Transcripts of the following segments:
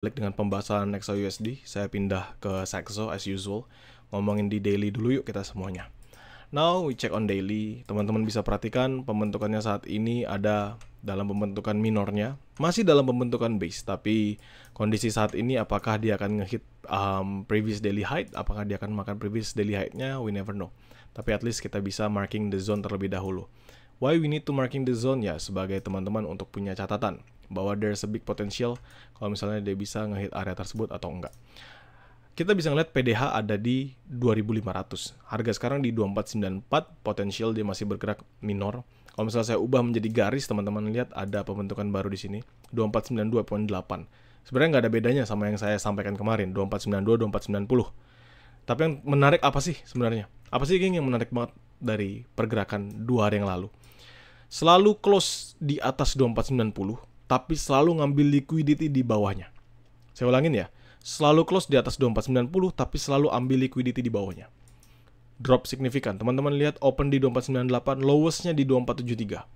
Balik dengan pembahasan XAUSD, saya pindah ke Saxo as usual. Ngomongin di daily dulu yuk kita semuanya. Now we check on daily. Teman-teman bisa perhatikan pembentukannya saat ini ada dalam pembentukan minornya, masih dalam pembentukan base, tapi kondisi saat ini apakah dia akan ngehit previous daily height, apakah dia akan makan previous daily height-nya, we never know. Tapi at least kita bisa marking the zone terlebih dahulu. Why we need to marking the zone? Ya, sebagai teman-teman untuk punya catatan bahwa there's a big potential kalau misalnya dia bisa ngehit area tersebut atau enggak. Kita bisa ngeliat PDH ada di 2500. Harga sekarang di 2494, potensial dia masih bergerak minor. Kalau misalnya saya ubah menjadi garis, teman-teman lihat ada pembentukan baru di sini, 2492.8. Sebenarnya nggak ada bedanya sama yang saya sampaikan kemarin, 2492, 2490. Tapi yang menarik apa sih sebenarnya? Apa sih geng yang menarik banget dari pergerakan 2 hari yang lalu? Selalu close di atas 2490, tapi selalu ngambil liquidity di bawahnya. Saya ulangin ya, selalu close di atas 2490, tapi selalu ambil liquidity di bawahnya. Drop signifikan. Teman-teman lihat open di 2498, lowestnya di 2473.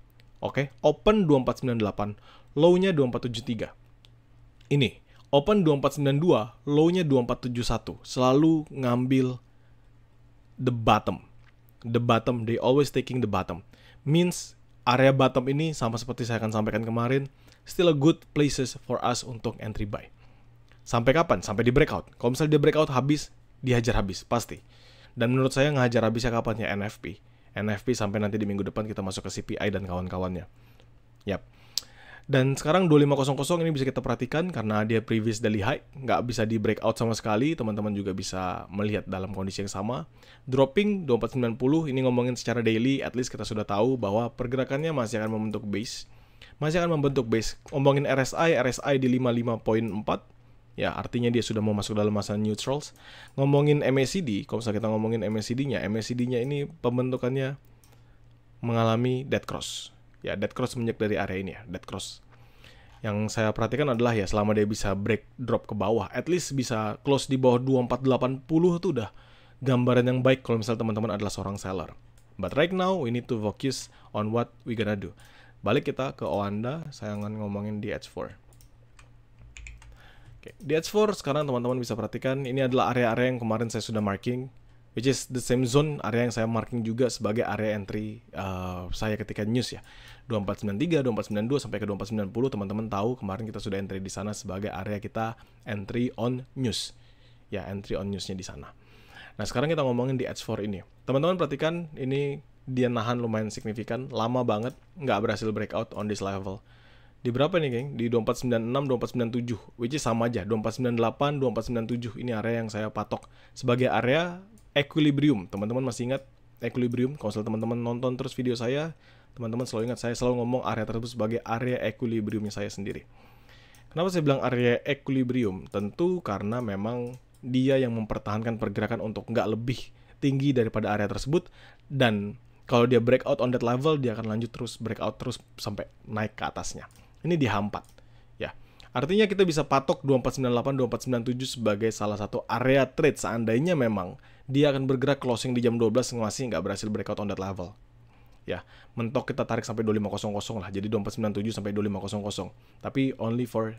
Oke, open 2498, low-nya 2473. Ini, open 2492, low-nya 2471. Selalu ngambil the bottom. The bottom, they always taking the bottom. Means area bottom ini sama seperti saya akan sampaikan kemarin, still a good places for us untuk entry buy. Sampai kapan? Sampai di breakout. Kalau misalnya dia breakout habis, dihajar habis, pasti. Dan menurut saya ngehajar habisnya kapan ya? NFP. NFP sampai nanti di minggu depan kita masuk ke CPI dan kawan-kawannya. Yap. Dan sekarang 2500 ini bisa kita perhatikan karena dia previous daily high, nggak bisa di breakout sama sekali. Teman-teman juga bisa melihat dalam kondisi yang sama. Dropping 2490, ini ngomongin secara daily, at least kita sudah tahu bahwa pergerakannya masih akan membentuk base. Masih akan membentuk base. Ngomongin RSI, RSI di 55.4. Ya, artinya dia sudah mau masuk dalam masa neutrals. Ngomongin MACD, kalau misalnya kita ngomongin MACD-nya, MACD-nya ini pembentukannya mengalami dead cross. Ya, dead cross semenjak dari area ini ya, dead cross. Yang saya perhatikan adalah ya selama dia bisa break drop ke bawah, at least bisa close di bawah 2480 itu udah gambaran yang baik kalau misalnya teman-teman adalah seorang seller. But right now we need to focus on what we gonna do. Balik kita ke Oanda, saya akan ngomongin di H4. Oke, di H4 sekarang teman-teman bisa perhatikan ini adalah area-area yang kemarin saya sudah marking, which is the same zone, area yang saya marking juga sebagai area entry saya ketika news ya. 2493, 2492 sampai ke 2490, teman-teman tahu kemarin kita sudah entry di sana sebagai area kita entry on news. Ya, entry on newsnya di sana. Nah, sekarang kita ngomongin di H4 ini. Teman-teman perhatikan ini dia nahan lumayan signifikan, lama banget nggak berhasil breakout on this level. Di berapa nih, geng? Di 2496, 2497, which is sama aja, 2498, 2497. Ini area yang saya patok sebagai area equilibrium. Teman-teman masih ingat equilibrium? Kalau teman-teman nonton terus video saya, teman-teman selalu ingat saya selalu ngomong area tersebut sebagai area equilibriumnya saya sendiri. Kenapa saya bilang area equilibrium? Tentu karena memang dia yang mempertahankan pergerakan untuk nggak lebih tinggi daripada area tersebut, dan kalau dia breakout on that level, dia akan lanjut terus breakout terus sampai naik ke atasnya. Ini dihampat. Ya. Artinya kita bisa patok 2498, 2497 sebagai salah satu area trade seandainya memang dia akan bergerak closing di jam 12 masih nggak berhasil breakout on that level. Ya, mentok kita tarik sampai 2500 lah. Jadi 2497 sampai 2500. Tapi only for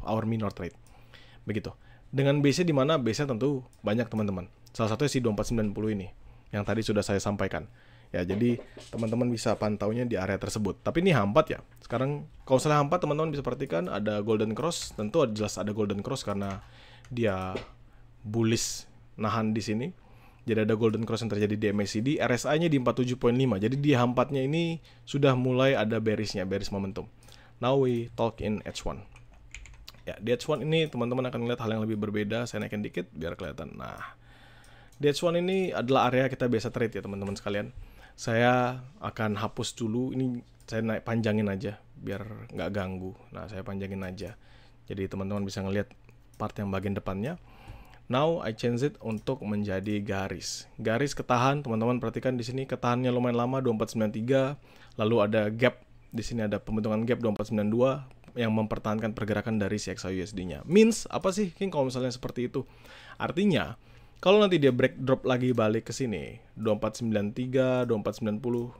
our minor trade. Begitu. Dengan base-nya di mana? Base-nya tentu banyak teman-teman. Salah satunya si 2490 ini yang tadi sudah saya sampaikan. Ya, jadi teman-teman bisa pantaunya di area tersebut. Tapi ini hampat ya. Sekarang kalau salah hampat, teman-teman bisa perhatikan ada golden cross. Tentu jelas ada golden cross karena dia bullish nahan di sini. Jadi ada golden cross yang terjadi di MACD, RSI-nya di 47.5. Jadi di hampatnya ini sudah mulai ada bearish-nya, bearish momentum. Now we talk in H1. Ya, di H1 ini teman-teman akan melihat hal yang lebih berbeda. Saya naikin dikit biar kelihatan. Nah, di H1 ini adalah area kita biasa trade ya teman-teman sekalian. Saya akan hapus dulu, ini saya naik panjangin aja biar nggak ganggu. Nah, saya panjangin aja. Jadi teman-teman bisa ngelihat part yang bagian depannya. Now I change it untuk menjadi garis. Garis ketahan, teman-teman perhatikan di sini ketahannya lumayan lama 2493, lalu ada gap. Di sini ada pembentukan gap 2492 yang mempertahankan pergerakan dari si XAUSD-nya. Means apa sih, King, kalau misalnya seperti itu? Artinya, kalau nanti dia break drop lagi balik ke sini, 2493, 2490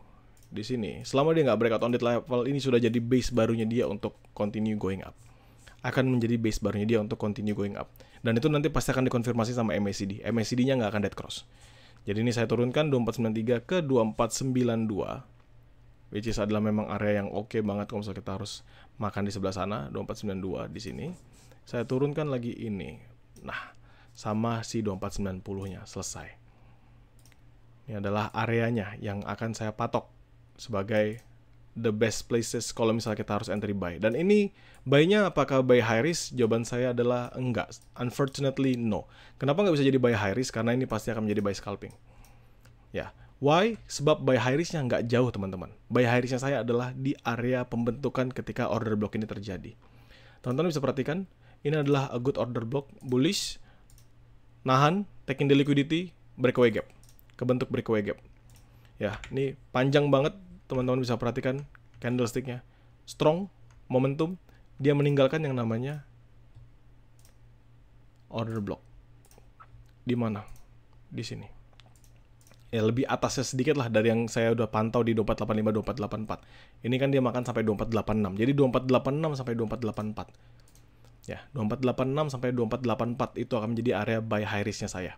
di sini. Selama dia nggak breakout on that level, ini sudah jadi base barunya dia untuk continue going up. akan menjadi base barunya dia untuk continue going up. Dan itu nanti pasti akan dikonfirmasi sama MACD. MACD-nya nggak akan dead cross. Jadi ini saya turunkan 2493 ke 2492, which is adalah memang area yang oke banget kalau misalnya kita harus makan di sebelah sana. 2492 di sini. Saya turunkan lagi ini. Nah, sama si 2490-nya selesai. Ini adalah areanya yang akan saya patok sebagai the best places kalau misalnya kita harus entry buy. Dan ini buy-nya apakah buy high risk? Jawaban saya adalah enggak. Unfortunately, no. Kenapa nggak bisa jadi buy high risk? Karena ini pasti akan menjadi buy scalping. Ya, why? Sebab buy high risk-nya nggak jauh, teman-teman. Buy high risk-nya saya adalah di area pembentukan ketika order block ini terjadi. Teman-teman bisa perhatikan, ini adalah a good order block, bullish, nahan, taking the liquidity, breakaway gap. Kebentuk breakaway gap. Ya, ini panjang banget, teman-teman bisa perhatikan candlestick-nya. Strong, momentum, dia meninggalkan yang namanya order block. Di mana? Di sini. Ya, lebih atasnya sedikit lah dari yang saya udah pantau di 2485, 2484. Ini kan dia makan sampai 2486. Jadi 2486 sampai 2484. Ya, 2486 sampai 2484 itu akan menjadi area buy high risk-nya saya.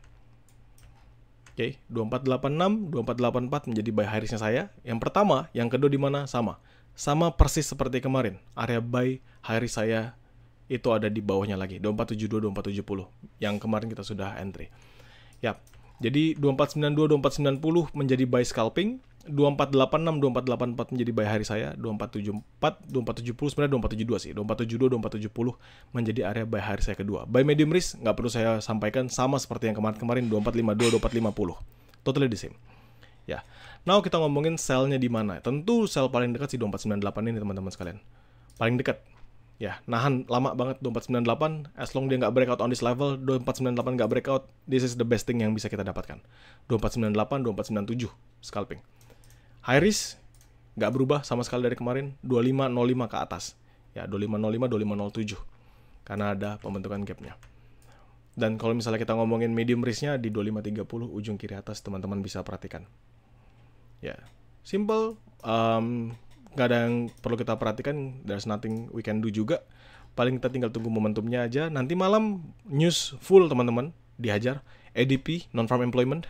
Oke, 2486, 2484 menjadi buy high risk-nya saya. Yang pertama, yang kedua di mana? Sama. Sama persis seperti kemarin. Area buy high risk saya itu ada di bawahnya lagi, 2472, 2470. Yang kemarin kita sudah entry. Yap. Jadi 2492, 2490 menjadi buy scalping, 2486, 2484 menjadi buy high risk saya, 2474, 2470 sebenarnya 2472 sih, 2472, 2470 menjadi area buy high risk saya kedua. Buy medium risk nggak perlu saya sampaikan, sama seperti yang kemarin-kemarin 2452, 2450, totally the same. Ya, now kita ngomongin sell-nya di mana. Tentu sell paling dekat sih 2498 ini teman-teman sekalian, paling dekat. Ya, nahan lama banget 2498, as long dia nggak breakout on this level, 2498 nggak breakout, this is the best thing yang bisa kita dapatkan. 2498, 2497, scalping. High risk, nggak berubah sama sekali dari kemarin, 2505 ke atas. Ya, 2505, 2507, karena ada pembentukan gapnya. Dan kalau misalnya kita ngomongin medium risk-nya di 2530, ujung kiri atas, teman-teman bisa perhatikan. Ya, simple, nggak ada yang perlu kita perhatikan, there's nothing we can do juga. Paling kita tinggal tunggu momentumnya aja. Nanti malam news full teman-teman, dihajar. ADP, non-farm employment,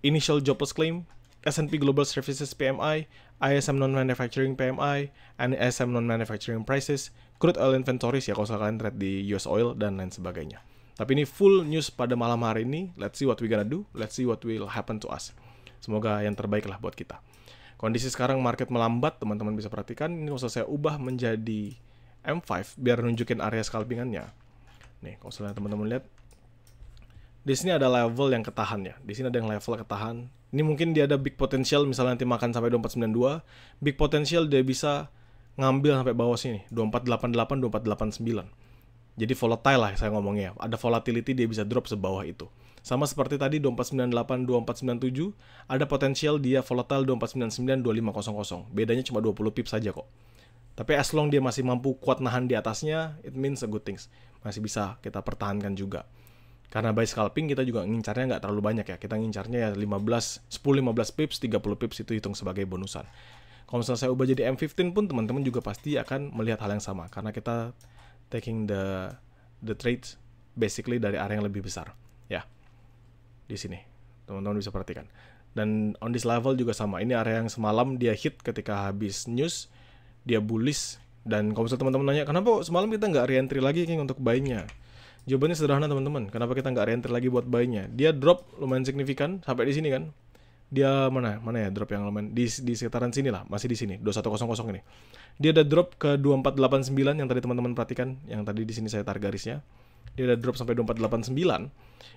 initial jobless claim, S&P Global Services PMI, ISM non-manufacturing PMI, ISM non-manufacturing prices, crude oil inventories ya kalau kalian trade di US oil dan lain sebagainya. Tapi ini full news pada malam hari ini. Let's see what we gonna do, let's see what will happen to us. Semoga yang terbaik lah buat kita. Kondisi sekarang market melambat, teman-teman bisa perhatikan. Ini kalau saya ubah menjadi M5 biar nunjukin area scalpingannya. Nih, kalau misalnya teman-teman lihat, di sini ada level yang ketahan ya. Di sini ada yang level ketahan. Ini mungkin dia ada big potential, misalnya nanti makan sampai 2492. Big potential dia bisa ngambil sampai bawah sini, 2488, 2489. Jadi volatile lah saya ngomongnya. Ada volatility, dia bisa drop sebawah itu. Sama seperti tadi 2498, 2497, ada potensial dia volatile 2499, 2500. Bedanya cuma 20 pips saja kok. Tapi as long dia masih mampu kuat nahan di atasnya, it means a good things. Masih bisa kita pertahankan juga. Karena buy scalping kita juga ngincarnya nggak terlalu banyak ya. Kita ngincarnya ya 10-15 pips, 30 pips itu hitung sebagai bonusan. Kalau misalnya saya ubah jadi M15 pun teman-teman juga pasti akan melihat hal yang sama. Karena kita taking the trades basically dari area yang lebih besar. Ya, di sini teman-teman bisa perhatikan. Dan on this level juga sama. Ini area yang semalam dia hit ketika habis news, dia bullish. Dan kalau misalnya teman-teman nanya, kenapa semalam kita nggak re-entry lagi King untuk buy-nya? Jawabannya sederhana teman-teman. Kenapa kita nggak re-entry lagi buat buy-nya? Dia drop lumayan signifikan sampai di sini kan. Dia mana ya drop yang lumayan di sekitaran sini lah, masih di sini 2100 ini. Dia ada drop ke 2489 yang tadi teman-teman perhatikan, yang tadi di sini saya tarik garisnya. Dia ada drop sampai 2489.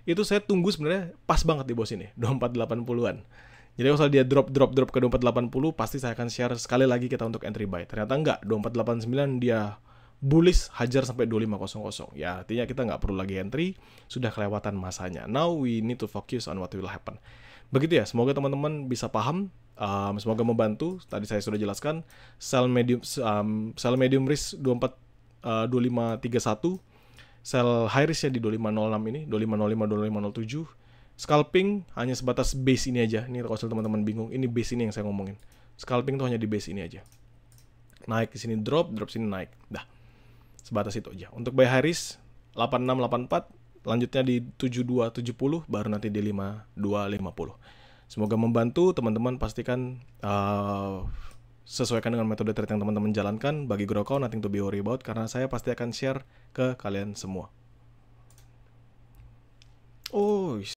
Itu saya tunggu sebenarnya pas banget di bawah sini, 2480-an. Jadi kalau dia drop ke 2480, pasti saya akan share sekali lagi kita untuk entry buy. Ternyata enggak, 2489 dia bullish hajar sampai 2500. Ya, artinya kita nggak perlu lagi entry, sudah kelewatan masanya. Now we need to focus on what will happen. Begitu ya, semoga teman-teman bisa paham, semoga membantu. Tadi saya sudah jelaskan, sell medium risk 2531, sell high risk ya di 2506 ini, 2505, 2507. Scalping hanya sebatas base ini aja. Ini kalau teman-teman bingung, ini base ini yang saya ngomongin. Scalping tuh hanya di base ini aja. Naik di sini drop sini naik. Dah. Sebatas itu aja. Untuk buy high risk 8684, lanjutnya di 7270, baru nanti di 5250. Semoga membantu teman-teman. Pastikan sesuaikan dengan metode trade yang teman-teman jalankan. Bagi GrowCow, nothing to be worry about, karena saya pasti akan share ke kalian semua. Oh,